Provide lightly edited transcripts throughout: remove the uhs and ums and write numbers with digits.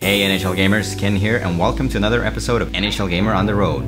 Hey NHL Gamers, Ken here, and welcome to another episode of NHL Gamer on the Road.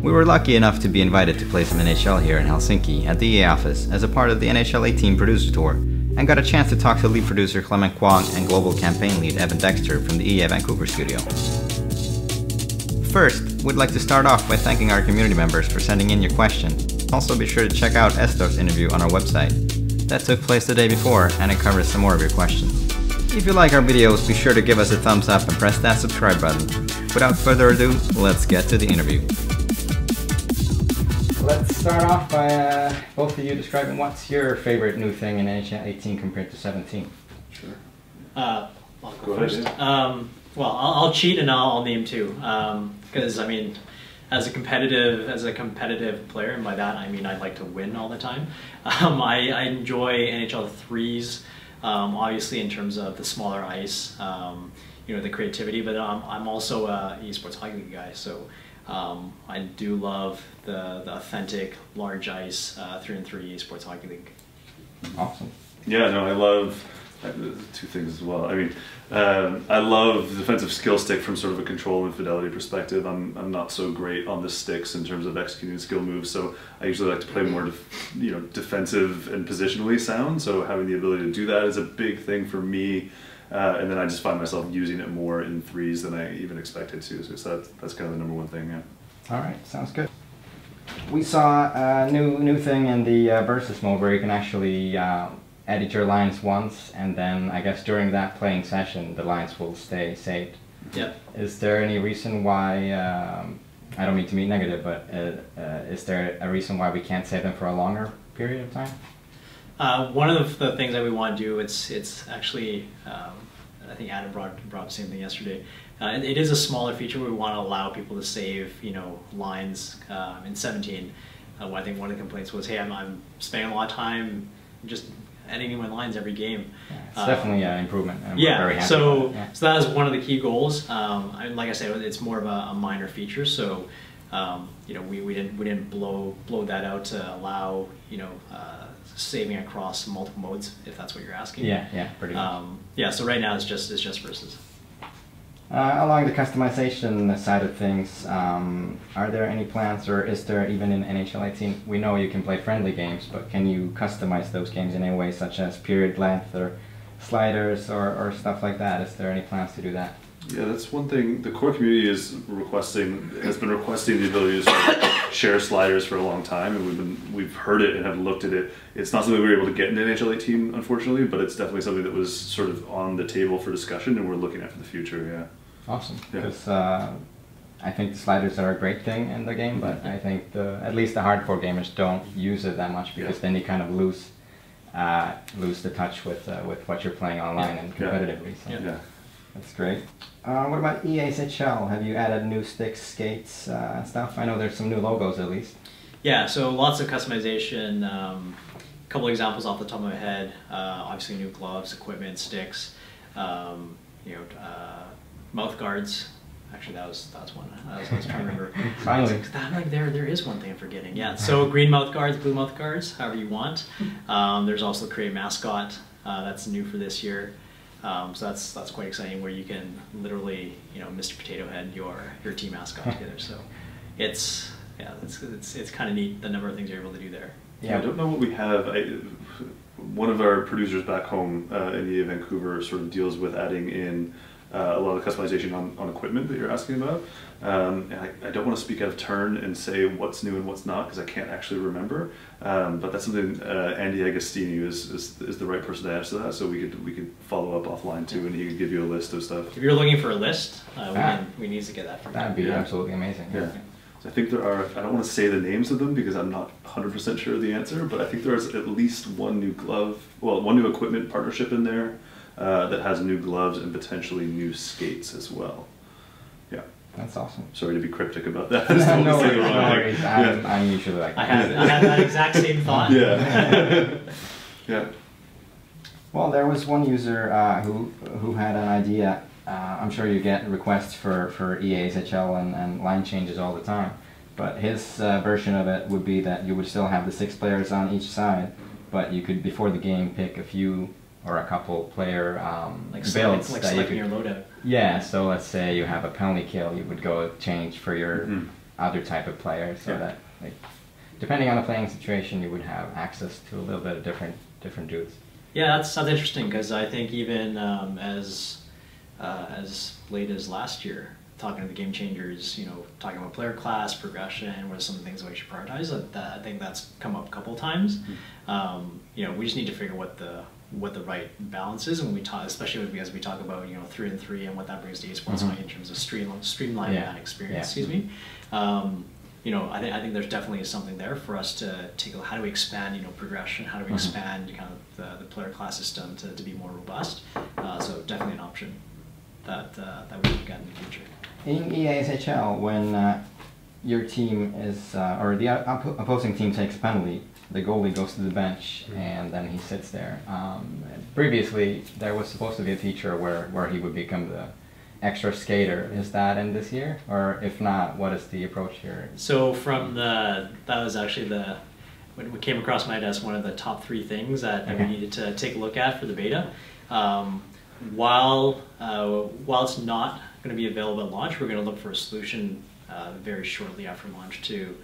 We were lucky enough to be invited to play some NHL here in Helsinki at the EA office as a part of the NHL 18 producer tour, and got a chance to talk to lead producer Clement Kwong and global campaign lead Evan Dexter from the EA Vancouver studio. First, we'd like to start off by thanking our community members for sending in your questions. Also be sure to check out Estor's interview on our website. That took place the day before, and it covers some more of your questions. If you like our videos, be sure to give us a thumbs up and press that subscribe button. Without further ado, let's get to the interview. Let's start off by both of you describing what's your favorite new thing in NHL 18 compared to 17. Sure. I'll go first. Well, I'll cheat and I'll name two. Because I mean, as a competitive player, and by that I mean I'd like to win all the time. I enjoy NHL THREES. Obviously in terms of the smaller ice, you know, the creativity, but I'm also a esports hockey league guy, so I do love the authentic large ice 3-on-3 esports hockey league. Awesome. Yeah, no, I love two things as well. I mean, I love the defensive skill stick from sort of a control and fidelity perspective. I'm not so great on the sticks in terms of executing skill moves, so I usually like to play more defensive and positionally sound, so having the ability to do that is a big thing for me, and then I just find myself using it more in threes than I even expected to, so that's kind of the number one thing, yeah. Alright, sounds good. We saw a new thing in the versus mode where you can actually edit your lines once, and then I guess during that playing session the lines will stay saved. Yeah. Is there any reason why, I don't mean to be negative, but is there a reason why we can't save them for a longer period of time? One of the things that we want to do, it's actually, I think Adam brought the same thing yesterday. It is a smaller feature. We want to allow people to save, you know, lines in 17. I think one of the complaints was, hey, I'm spending a lot of time just editing my lines every game. Yeah, it's definitely an improvement. And yeah, we're very happy so with it. Yeah. So that is one of the key goals. And like I said, it's more of a minor feature. So you know, we didn't blow that out to allow, you know, saving across multiple modes, if that's what you're asking. Yeah, pretty much. Yeah, so right now it's just versus. Along the customization side of things, are there any plans, or is there even in NHL 18? We know you can play friendly games, but can you customize those games in any way, such as period length or sliders or stuff like that? Is there any plans to do that? Yeah, that's one thing. The core community has been requesting the ability to sort of share sliders for a long time, and we've heard it and have looked at it. It's not something we were able to get in NHL 18, unfortunately, but it's definitely something that was sort of on the table for discussion, and we're looking at for the future. Yeah. Awesome. Because I think the sliders are a great thing in the game, but I think at least the hardcore gamers don't use it that much, because then you kind of lose the touch with what you're playing online and competitively. So. Yeah. That's great. What about EASHL? Have you added new sticks, skates, and stuff? I know there's some new logos at least. Yeah, so lots of customization. A couple examples off the top of my head. Obviously new gloves, equipment, sticks, you know, mouth guards. Actually, that was one. I was trying to remember. Finally. Like there is one thing I'm forgetting. Yeah, so green mouth guards, blue mouth guards, however you want. There's also create mascot. That's new for this year. So that's quite exciting, where you can literally, you know, Mr. Potato Head your team mascot together. So it's kind of neat, the number of things you're able to do there. Yeah, I don't know what we have. One of our producers back home in EA Vancouver sort of deals with adding in a lot of customization on equipment that you're asking about. And I don't want to speak out of turn and say what's new and what's not, because I can't actually remember. But that's something Andy Agostini is the right person to answer that. So we could follow up offline too, and he could give you a list of stuff. If you're looking for a list, we need to get that from you. That'd be absolutely amazing. Yeah. So I think there are, I don't want to say the names of them because I'm not 100% sure of the answer, but I think there's at least one new one new equipment partnership in there that has new gloves and potentially new skates as well. Yeah. That's awesome. Sorry to be cryptic about that. No worries. I'm usually like that. I had that exact same thought. Yeah. Yeah. Well, there was one user who had an idea. I'm sure you get requests for EASHL and line changes all the time, but his version of it would be that you would still have the 6 players on each side, but you could, before the game, pick a few or a couple player like builds like that selecting you could, your loadout. Yeah, so let's say you have a penalty kill, you would go change for your other type of player, so that, like, depending on the playing situation, you would have access to a little bit of different dudes. Yeah, that's interesting, because I think even as late as last year, talking to the game changers, you know, talking about player class, progression, what are some of the things that we should prioritize, I think that's come up a couple of times. You know, we just need to figure what the right balance is, and when we talk, especially as we talk about, you know, 3-on-3 and what that brings to esports in terms of streamlining that experience. Excuse me. You know, I think there's definitely something there for us to take a look. How do we expand, you know, progression? How do we expand kind of the player class system to be more robust? So definitely an option that we look at in the future. In EASHL, when your team is, or the opposing team takes a penalty, the goalie goes to the bench and then he sits there. Previously, there was supposed to be a feature where he would become the extra skater. Is that in this year? Or if not, what is the approach here? So that was actually when it came across my desk, one of the top 3 things that we needed to take a look at for the beta. While it's not going to be available at launch, we're going to look for a solution very shortly after launch too,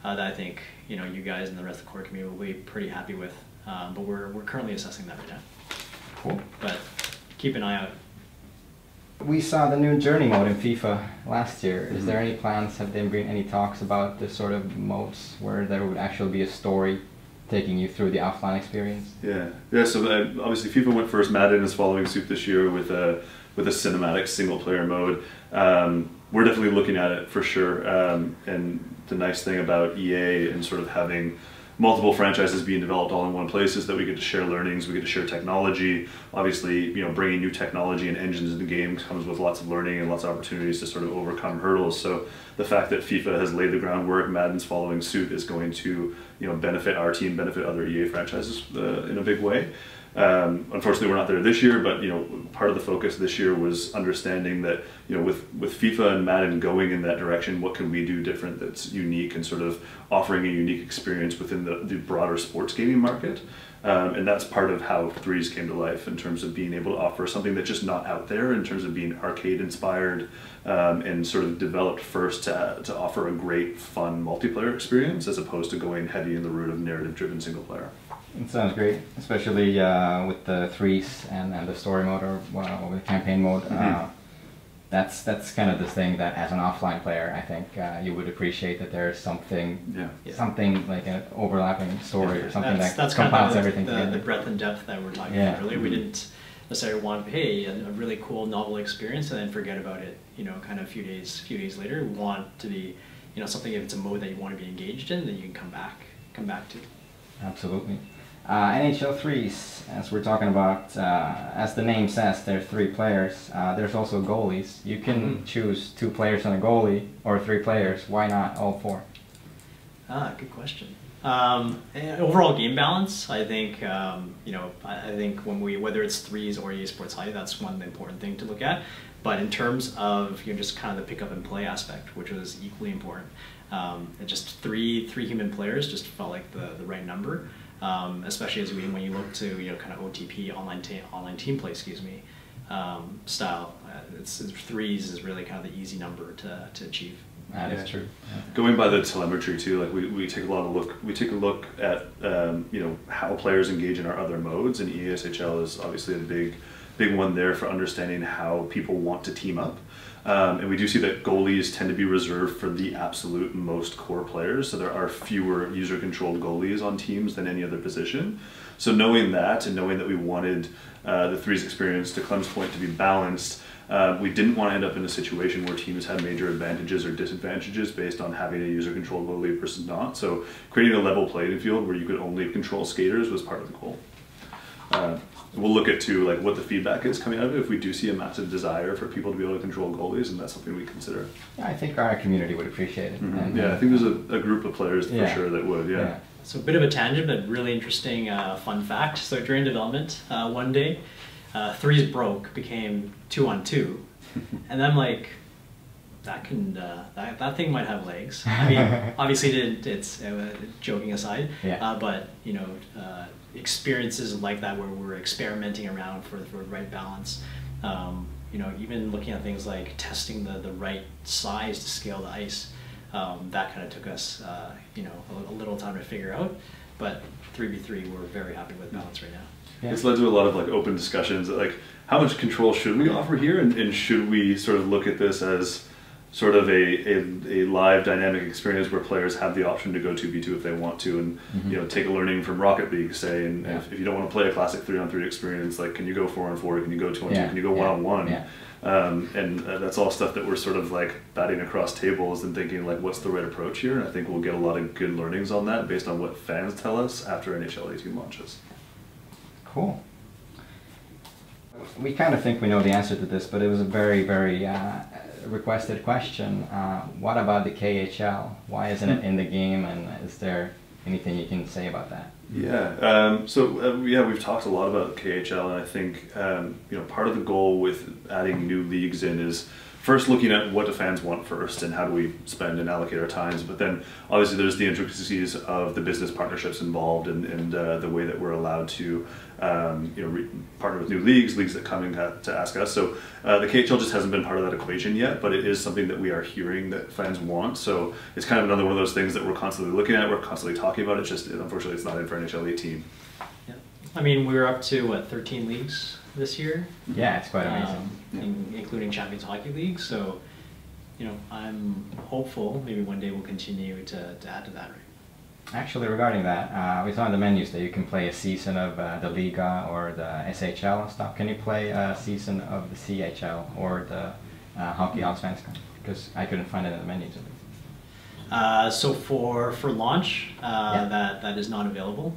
that I think, you know, you guys and the rest of the core community will be pretty happy with. But we're currently assessing that right now. Cool. But keep an eye out. We saw the new journey mode in FIFA last year. Is there any plans? Have there been any talks about this sort of modes where there would actually be a story taking you through the offline experience? Yeah. So obviously FIFA went first. Madden is following suit this year with a cinematic single player mode. We're definitely looking at it for sure. And the nice thing about EA and sort of having multiple franchises being developed all in one place is that we get to share learnings, we get to share technology. Obviously, you know, bringing new technology and engines into the game comes with lots of learning and lots of opportunities to sort of overcome hurdles. So the fact that FIFA has laid the groundwork, Madden's following suit, is going to, you know, benefit our team, benefit other EA franchises in a big way. Unfortunately, we're not there this year, but, you know, part of the focus this year was understanding that, you know, with FIFA and Madden going in that direction, what can we do different that's unique and sort of offering a unique experience within the broader sports gaming market. And that's part of how Threes came to life in terms of being able to offer something that's just not out there, in terms of being arcade inspired and sort of developed first to offer a great, fun multiplayer experience as opposed to going heavy in the route of narrative driven single player. It sounds great, especially with the Threes and the story mode or with campaign mode. That's kind of the thing that as an offline player, I think you would appreciate, that there's something like an overlapping story or something that's compiles everything together. The breadth and depth that we were talking about earlier. We didn't necessarily want, hey, a really cool novel experience and then forget about it, you know, kind of a few days later. We want to be, you know, something, if it's a mode that you want to be engaged in, then you can come back to. Absolutely. NHL THREES, as we're talking about, as the name says, there's 3 players. There's also goalies. You can choose 2 players and a goalie, or 3 players. Why not all 4? Good question. Overall game balance, I think, you know, I think whether it's Threes or EA Sports High, that's one important thing to look at. But in terms of, you know, just kind of the pick up and play aspect, which was equally important, just three human players just felt like the right number. Especially when you look to, you know, kind of OTP online team play, style. It's Threes is really kind of the easy number to achieve. That is true. Yeah. Going by the telemetry too, like we take a look at you know, how players engage in our other modes, and EASHL is obviously a big one there for understanding how people want to team up. And we do see that goalies tend to be reserved for the absolute most core players, so there are fewer user-controlled goalies on teams than any other position. So knowing that, and knowing that we wanted the Threes experience, to Clem's point, to be balanced, we didn't want to end up in a situation where teams had major advantages or disadvantages based on having a user-controlled goalie versus not. So creating a level playing field where you could only control skaters was part of the goal. We'll look at too, like, what the feedback is coming out of it. If we do see a massive desire for people to be able to control goalies, and that's something we consider. Yeah, I think our community would appreciate it. Yeah, I think there's a group of players for sure that would. Yeah. So a bit of a tangent, but really interesting fun fact. So during development, one day, Threes broke, became 2-on-2, and I'm like, that thing might have legs. I mean, obviously it's joking aside, but you know, experiences like that where we're experimenting around for the right balance, you know, even looking at things like testing the right size to scale the ice, that kind of took us, you know, a little time to figure out. But 3v3, we're very happy with balance right now. Yeah. It's led to a lot of like open discussions, like how much control should we offer here, and should we sort of look at this as sort of a live dynamic experience where players have the option to go 2v2 if they want to, and you know, take a learning from Rocket League, say, and if you don't want to play a classic 3-on-3 experience, like, can you go 4-on-4, can you go 2-on-2, can you go 1-on-1? And that's all stuff that we're sort of like batting across tables and thinking like, what's the right approach here? And I think we'll get a lot of good learnings on that based on what fans tell us after NHL 18 launches. Cool. We kind of think we know the answer to this, but it was a very, very requested question. What about the KHL? Why isn't it in the game, and is there anything you can say about that? Yeah, yeah, we've talked a lot about KHL, and I think you know, part of the goal with adding new leagues in is first looking at what do fans want first, and how do we spend and allocate our times. But then obviously there's the intricacies of the business partnerships involved, and the way that we're allowed to you know, partner with new leagues that come in to ask us. So the KHL just hasn't been part of that equation yet, but it is something that we are hearing that fans want. So it's kind of another one of those things that we're constantly looking at, we're constantly talking about. It's just, unfortunately, it's not in for NHL 18. Yeah. I mean, we were up to, what, 13 leagues this year? Yeah, it's quite amazing. Including Champions Hockey League. So, you know, I'm hopeful maybe one day we'll continue to add to that. Actually, regarding that, we saw in the menus that you can play a season of the Liga or the SHL and stuff. Can you play a season of the CHL or the Hockey Allsvenskan? Because I couldn't find it in the menus. So for launch, that is not available.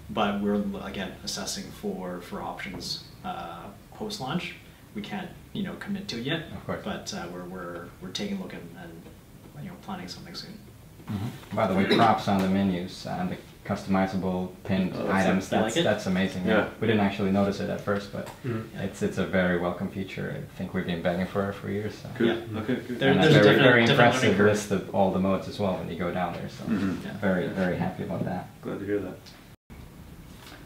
But we're again assessing for options post launch. We can't, you know, commit to it yet. Of course. But we're taking a look and you know, planning something soon. By the way, props on the menus and the customizable pinned items. That's amazing. Yeah. We didn't actually notice it at first, but it's a very welcome feature. I think we've been begging for it for years. So. Good. Yeah. Okay. Good. And there's a very impressive list of all the modes as well when you go down there. So very happy about that. Glad to hear that.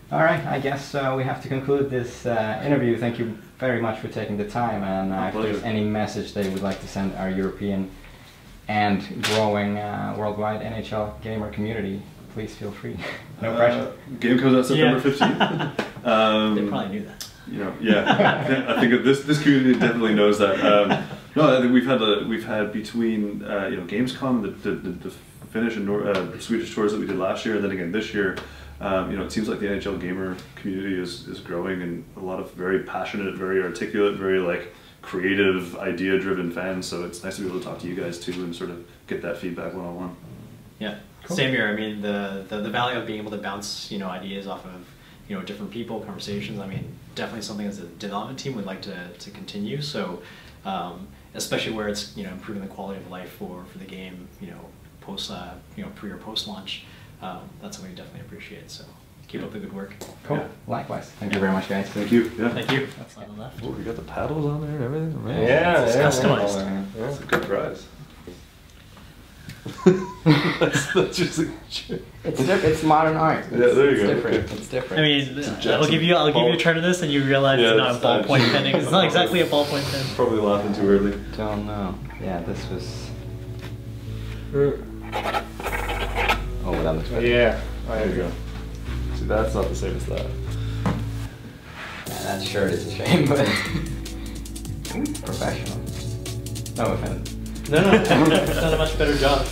All right, I guess we have to conclude this interview. Thank you very much for taking the time, and if there's any message that you would like to send our European and growing worldwide NHL gamer community, please feel free. No pressure. Game comes out September 15th. They probably knew that. You know, yeah. I think this community definitely knows that. No, I think we've had between you know, Gamescom, the Finnish and Swedish tours that we did last year, and then again this year. You know, it seems like the NHL gamer community is growing, and a lot of very passionate, very articulate, very like creative, idea-driven fans. So it's nice to be able to talk to you guys too and sort of get that feedback one-on-one. Yeah, cool. Same here. I mean, the value of being able to bounce, you know, ideas off of, you know, different people, conversations. I mean, definitely something as a development team we'd like to continue. So, especially where it's, you know, improving the quality of life for the game, you know, post you know, pre or post launch. That's something we definitely appreciate. So keep up the good work. Cool. Yeah. Likewise. Thank you very much, guys. Thank you. Yeah. Thank you. That's on the left. Oh, we got the paddles on there and everything. Man. Yeah, it's customized. Yeah. That's a good prize. that's just it's modern art. Yeah, there you go. Different. Okay. It's different. I mean, I'll give you a turn of this, and you realize it's not a ballpoint pen. It's not exactly a ballpoint pen. Probably laughing too early. Don't know. Yeah, this was. Oh, that looks better. Yeah. There you go. See, that's not the same as that. Yeah, that shirt is a shame, but professional. No offense. No, it's done a much better job.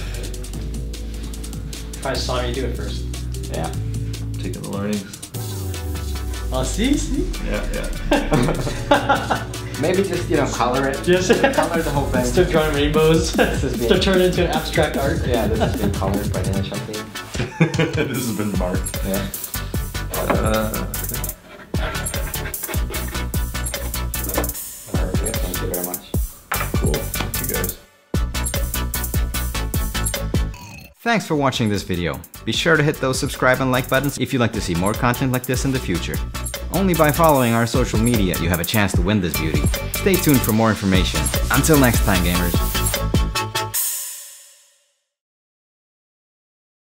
Probably saw me do it first. Yeah. Taking the learnings. Oh, see? Yeah. Maybe just, you know, color it. Just color the whole thing. Start drawing rainbows. Start turning it into an abstract art. Yeah, this has been colored by the NHL team. This has been marked. Yeah. Very good. Thank you very much. Cool. Thank you guys. Thanks for watching this video. Be sure to hit those subscribe and like buttons if you'd like to see more content like this in the future. Only by following our social media you have a chance to win this beauty. Stay tuned for more information. Until next time, gamers.